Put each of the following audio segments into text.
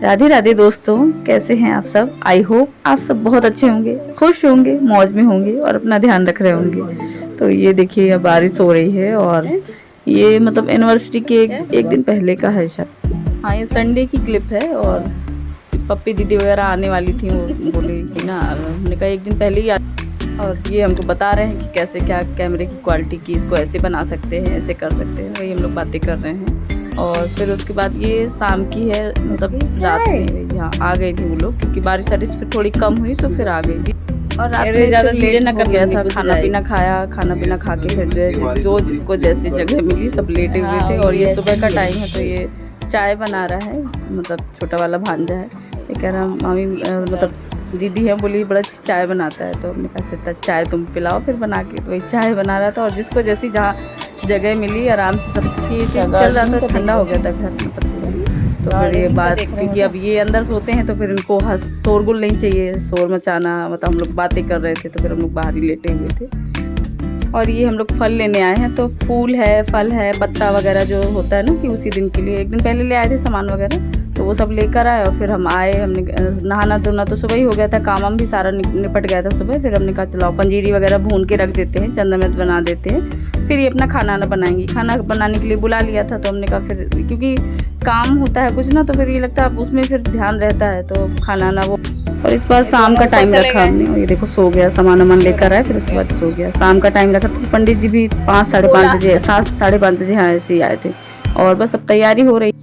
राधे राधे दोस्तों, कैसे हैं आप सब। आई होप आप सब बहुत अच्छे होंगे, खुश होंगे, मौज में होंगे और अपना ध्यान रख रहे होंगे। तो ये देखिए अब बारिश हो रही है और ये मतलब एनिवर्सरी के एक दिन पहले का है शायद। हाँ, ये संडे की क्लिप है और पप्पी दीदी वगैरह आने वाली थी, वो बोली कि ना, हमने कहा एक दिन पहले ही और ये हमको बता रहे हैं कि कैसे क्या कैमरे की क्वालिटी की, इसको ऐसे बना सकते हैं, ऐसे कर सकते हैं। वही हम लोग बातें कर रहे हैं। और फिर उसके बाद ये शाम की है, मतलब रात में यहाँ आ गई थी वो लोग, क्योंकि बारिश वारिश फिर थोड़ी कम हुई तो फिर आ गई थी। और रात में ज़्यादा लेट न कर गया था, खाना पीना खाया, खाना पीना खा के फिर जो जिसको जैसे जगह मिली सब लेटे हुए थे। और ये सुबह का टाइम है तो ये चाय बना रहा है, मतलब छोटा वाला भांजा है। ये कह रहा मामी, मतलब दीदी है, बोली बड़ा चाय बनाता है। तो हमने कहा फिर चाय तुम पिलाओ फिर बना के। तो वही चाय बना रहा था और जिसको जैसी जहाँ जगह मिली आराम से सब चल रहा था। ठंडा हो गया था घर में तो फिर ये बात, क्योंकि अब ये अंदर सोते हैं तो फिर इनको शोरगुल नहीं चाहिए, शोर मचाना। मतलब हम लोग बातें कर रहे थे तो फिर हम लोग बाहर ही लेटे हुए थे। और ये हम लोग फल लेने आए हैं, तो फूल है, फल है, पत्ता वगैरह जो होता है ना कि उसी दिन के लिए एक दिन पहले ले आए थे सामान वगैरह, तो वो सब लेकर आए। और फिर हम आए, हमने नहाना धोना तो सुबह ही हो गया था, काम भी सारा निपट गया था सुबह। फिर हमने कहा चलाओ पंजीरी वगैरह भून के रख देते हैं, चंदन बना देते हैं, फिर ये अपना खाना ना बनाएंगी। खाना बनाने के लिए बुला लिया था तो हमने कहा फिर, क्योंकि काम होता है कुछ ना, तो फिर ये लगता है उसमें फिर ध्यान रहता है तो खाना ना वो। और इस बार शाम का टाइम रखा हमने, और ये देखो सो गया, सामान वामान लेकर आए, फिर उसके बाद सो गया। शाम का टाइम रखा तो पंडित जी भी 5 साढ़े 5 बजे, 7 साढ़े 5 बजे हाँ ऐसे ही आए थे। और बस अब तैयारी हो रही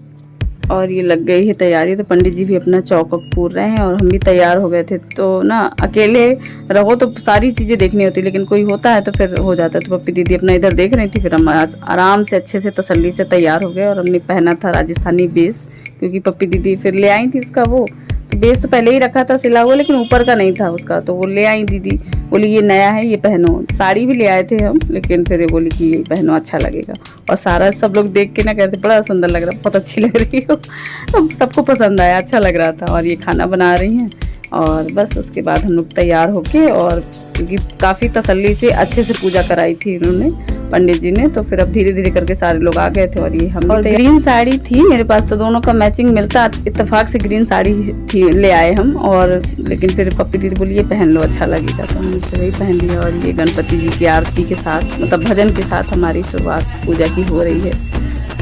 और ये लग गई है तैयारी। तो पंडित जी भी अपना चौक पूर रहे हैं और हम भी तैयार हो गए थे। तो ना अकेले रहो तो सारी चीज़ें देखनी होती, लेकिन कोई होता है तो फिर हो जाता है। तो पप्पी दीदी अपना इधर देख रही थी, फिर हम आराम से अच्छे से तसल्ली से तैयार हो गए। और हमने पहना था राजस्थानी बेस, क्योंकि पप्पी दीदी फिर ले आई थी उसका वो बेस तो पहले ही रखा था सिला हुआ, लेकिन ऊपर का नहीं था उसका, तो वो ले आई दीदी, बोली ये नया है, ये पहनो। साड़ी भी ले आए थे हम, लेकिन फिर ये बोली कि ये पहनो अच्छा लगेगा। और सारा सब लोग देख के ना कहते बड़ा सुंदर लग रहा, बहुत अच्छी लग रही हो। तो सबको पसंद आया, अच्छा लग रहा था। और ये खाना बना रही हैं और बस उसके बाद हम लोग तैयार होके, और क्योंकि काफ़ी तसल्ली से अच्छे से पूजा कराई थी इन्होंने, पंडित जी ने, तो फिर अब धीरे धीरे करके सारे लोग आ गए थे। और ये हम और ग्रीन साड़ी थी मेरे पास, तो दोनों का मैचिंग मिलता, इत्तेफाक से ग्रीन साड़ी थी, ले आए हम। और लेकिन फिर पप्पी दीदी बोली ये पहन लो अच्छा लगेगा, तो हमने फिर वही पहन लिया। और ये गणपति जी की आरती के साथ, मतलब भजन के साथ हमारी शुरुआत पूजा की हो रही है।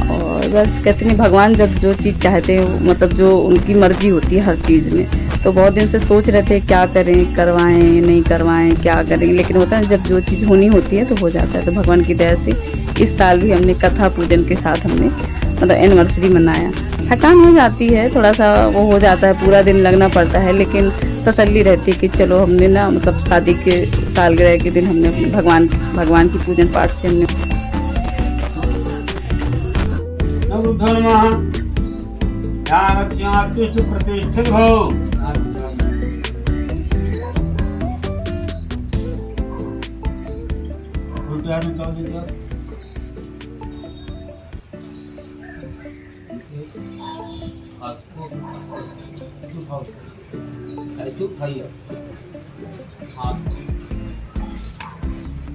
और बस कहते हैं भगवान जब जो चीज़ चाहते हैं, मतलब जो उनकी मर्जी होती है हर चीज़ में। तो बहुत दिन से सोच रहे थे क्या करें, करवाएं नहीं करवाएं, क्या करें, लेकिन होता है जब जो चीज़ होनी होती है तो हो जाता है। तो भगवान की दया से इस साल भी हमने कथा पूजन के साथ हमने मतलब एनिवर्सरी मनाया। थकान हो जाती है, थोड़ा सा वो हो जाता है, पूरा दिन लगना पड़ता है, लेकिन तसल्ली रहती है कि चलो हमने ना, मतलब शादी के सालगिरह के दिन हमने अपने भगवान की पूजन पाठ से हमने प्रतिष्ठित हो।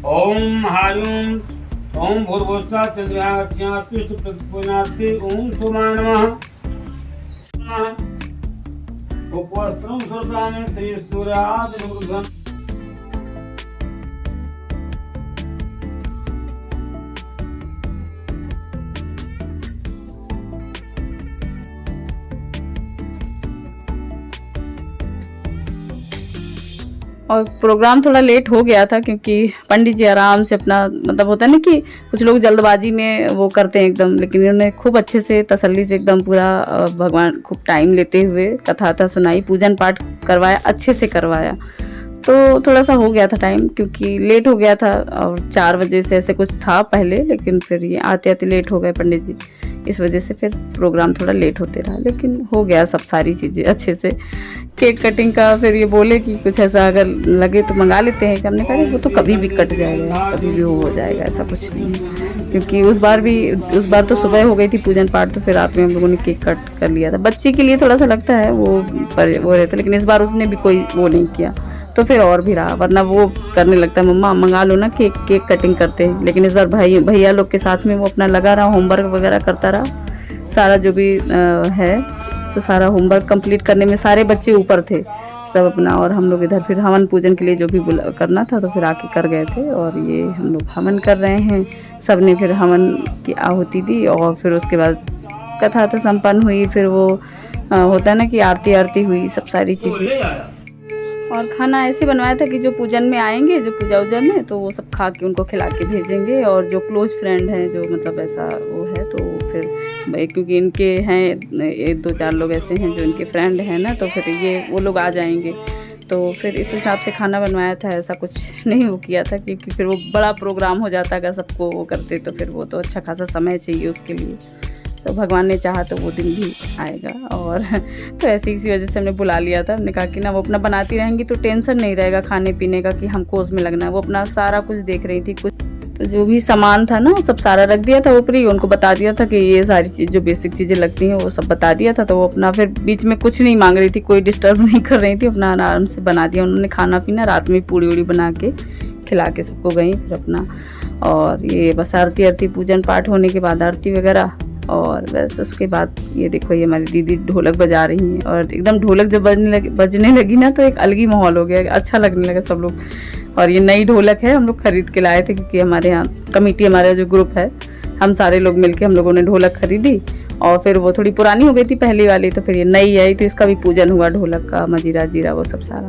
ओम हायुम ओम भूर्भुवस्सुः चंद्रयागत्यात्तिष्ठ प्रतिपूजनार्थे ओम सोमाय नमः। उपवस्त्रं सुरतानि श्री सूर्यादि मुरुगं। और प्रोग्राम थोड़ा लेट हो गया था, क्योंकि पंडित जी आराम से अपना, मतलब होता है ना कि कुछ लोग जल्दबाजी में वो करते हैं एकदम, लेकिन इन्होंने खूब अच्छे से तसल्ली से एकदम पूरा भगवान खूब टाइम लेते हुए कथा सुनाई, पूजन पाठ करवाया, अच्छे से करवाया। तो थोड़ा सा हो गया था टाइम, क्योंकि लेट हो गया था और 4 बजे से ऐसे कुछ था पहले, लेकिन फिर ये आते आते लेट हो गए पंडित जी, इस वजह से फिर प्रोग्राम थोड़ा लेट होते रहा, लेकिन हो गया सब सारी चीज़ें अच्छे से। केक कटिंग का फिर ये बोले कि कुछ ऐसा अगर लगे तो मंगा लेते हैं, कि हमने कहा वो तो कभी भी कट जाएगा, कभी भी हो जाएगा, ऐसा कुछ नहीं। क्योंकि उस बार तो सुबह हो गई थी पूजन पाठ, तो फिर रात में हम लोगों ने केक कट कर लिया था। बच्चे के लिए थोड़ा सा लगता है वो रहता, लेकिन इस बार उसने भी कोई वो नहीं किया, तो फिर और भी रहा, वरना वो करने लगता है मम्मा मंगा लो ना केक कटिंग करते हैं। लेकिन इस बार भैया लोग के साथ में वो अपना लगा रहा, होमवर्क वगैरह करता रहा, सारा जो भी है तो सारा होमवर्क कंप्लीट करने में सारे बच्चे ऊपर थे सब अपना, और हम लोग इधर फिर हवन पूजन के लिए जो भी करना था तो फिर आके कर गए थे। और ये हम लोग हवन कर रहे हैं, सब ने फिर हवन की आहुति दी और फिर उसके बाद कथा तो संपन्न हुई। फिर वो होता है ना कि आरती आरती हुई, सब सारी चीज़ें। और खाना ऐसे बनवाया था कि जो पूजन में आएंगे, जो पूजा वूजा में, तो वो सब खा के उनको खिला के भेजेंगे। और जो क्लोज फ्रेंड हैं, जो मतलब ऐसा वो है, तो फिर क्योंकि इनके हैं 1-2-4 लोग ऐसे हैं जो इनके फ्रेंड हैं ना, तो फिर ये वो लोग आ जाएंगे। तो फिर इस हिसाब से खाना बनवाया था, ऐसा कुछ नहीं वो किया था क्योंकि फिर वो बड़ा प्रोग्राम हो जाता अगर सबको वो करते, तो फिर वो तो अच्छा खासा समय चाहिए उसके लिए। तो भगवान ने चाहा तो वो दिन भी आएगा। और तो ऐसी इसी वजह से हमने बुला लिया था। हमने कहा कि ना वो अपना बनाती रहेंगी तो टेंशन नहीं रहेगा खाने पीने का कि हमको उसमें लगना है। वो अपना सारा कुछ देख रही थी, कुछ तो जो भी सामान था ना सब सारा रख दिया था ऊपर ही, उनको बता दिया था कि ये सारी चीज़ जो बेसिक चीज़ें लगती हैं वो सब बता दिया था। तो वो अपना फिर बीच में कुछ नहीं मांग रही थी, कोई डिस्टर्ब नहीं कर रही थी, अपना आराम से बना दिया उन्होंने खाना पीना। रात में पूड़ी उड़ी बना के खिला के सबको गई फिर अपना। और ये बस आरती आरती पूजन पाठ होने के बाद आरती वगैरह, और बस उसके बाद ये देखो ये हमारी दीदी ढोलक बजा रही हैं। और एकदम ढोलक जब बजने लगी ना तो एक अलग ही माहौल हो गया, अच्छा लगने लगा सब लोग। और ये नई ढोलक है, हम लोग खरीद के लाए थे क्योंकि हमारे यहाँ कमेटी, हमारा जो ग्रुप है, हम सारे लोग मिलके हम लोगों ने ढोलक खरीदी। और फिर वो थोड़ी पुरानी हो गई थी पहली वाली, तो फिर ये नई आई तो इसका भी पूजन हुआ, ढोलक का मजीरा जीरा वो सब सारा।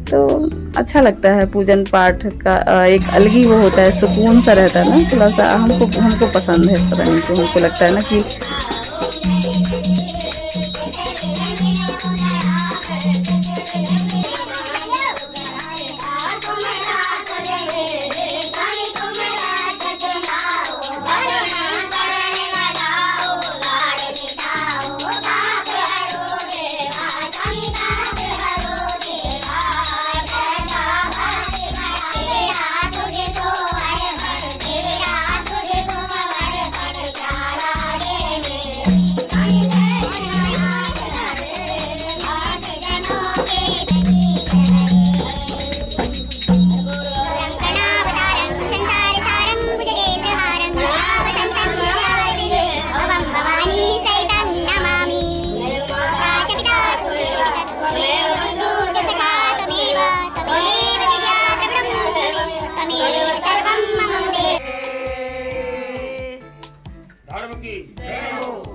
तो अच्छा लगता है पूजन पाठ का, एक अलग ही वो होता है, सुकून सा रहता है ना, थोड़ा सा हमको पसंद है। पता नहीं क्यों हमको लगता है ना कि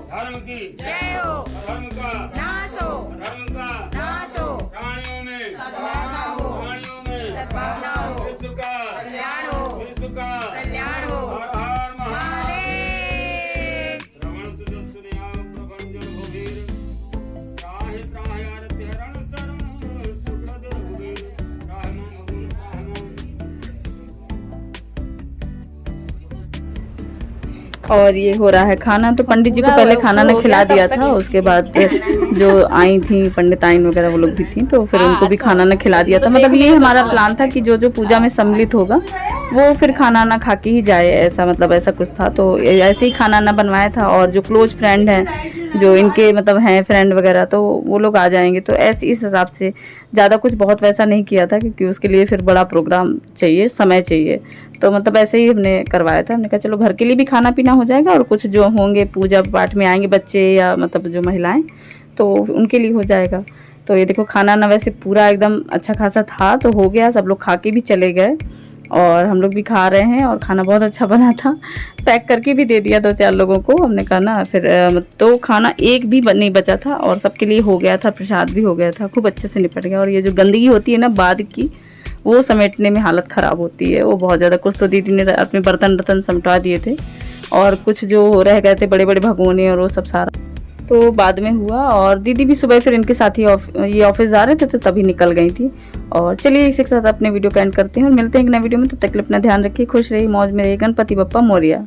धर्म की जय हो, धर्म का नाश हो, धर्म का नाश हो, प्राणियों में सद्भावना हो, प्राणियों में सद्भावना हो, विश्व का कल्याण हो, विश्व का कल्याण हो। हर हर महादेव। श्रवण सुजन सुनिया प्रभंजन भुवीर, त्राहि त्राहि आरत्य हरण शरण सुखद भुवीर, त्राहि मम भगुन त्राहि मम। और ये हो रहा है खाना। तो पंडित जी को पहले खाना ना खिला दिया था, उसके बाद जो आई थी पंडिताइन वगैरह वो लोग भी थी, तो फिर उनको भी खाना ना खिला दिया था। मतलब ये हमारा प्लान था कि जो जो पूजा में सम्मिलित होगा वो फिर खाना ना खा के ही जाए, ऐसा मतलब ऐसा कुछ था। तो ऐसे ही खाना ना बनवाया था। और जो क्लोज फ्रेंड हैं, जो इनके मतलब हैं फ्रेंड वगैरह, तो वो लोग आ जाएंगे। तो ऐसे इस हिसाब से ज़्यादा कुछ बहुत वैसा नहीं किया था क्योंकि उसके लिए फिर बड़ा प्रोग्राम चाहिए, समय चाहिए। तो मतलब ऐसे ही हमने करवाया था। हमने कहा चलो घर के लिए भी खाना पीना हो जाएगा और कुछ जो होंगे पूजा पाठ में आएंगे बच्चे या मतलब जो महिलाएं, तो उनके लिए हो जाएगा। तो ये देखो खाना ना वैसे पूरा एकदम अच्छा खासा था, तो हो गया, सब लोग खा के भी चले गए और हम लोग भी खा रहे हैं। और खाना बहुत अच्छा बना था, पैक करके भी दे दिया 2-4 लोगों को हमने कहा ना। फिर तो खाना एक भी नहीं बचा था और सबके लिए हो गया था, प्रसाद भी हो गया था, खूब अच्छे से निपट गया। और ये जो गंदगी होती है ना बाद की, वो समेटने में हालत ख़राब होती है, वो बहुत ज़्यादा। कुछ तो दीदी ने रात में बर्तन समटवा दिए थे और कुछ जो रह गए थे बड़े बड़े भगोने और वो सब सारा तो बाद में हुआ। और दीदी भी सुबह फिर इनके साथ ही ये ऑफिस जा रहे थे तो तभी निकल गई थी। और चलिए इसी के साथ अपने वीडियो को एंड करते हैं और मिलते हैं एक नए वीडियो में। तब तक के लिए अपना ध्यान रखिए, खुश रहिए, मौज में रहिए। गणपति बप्पा मोरिया।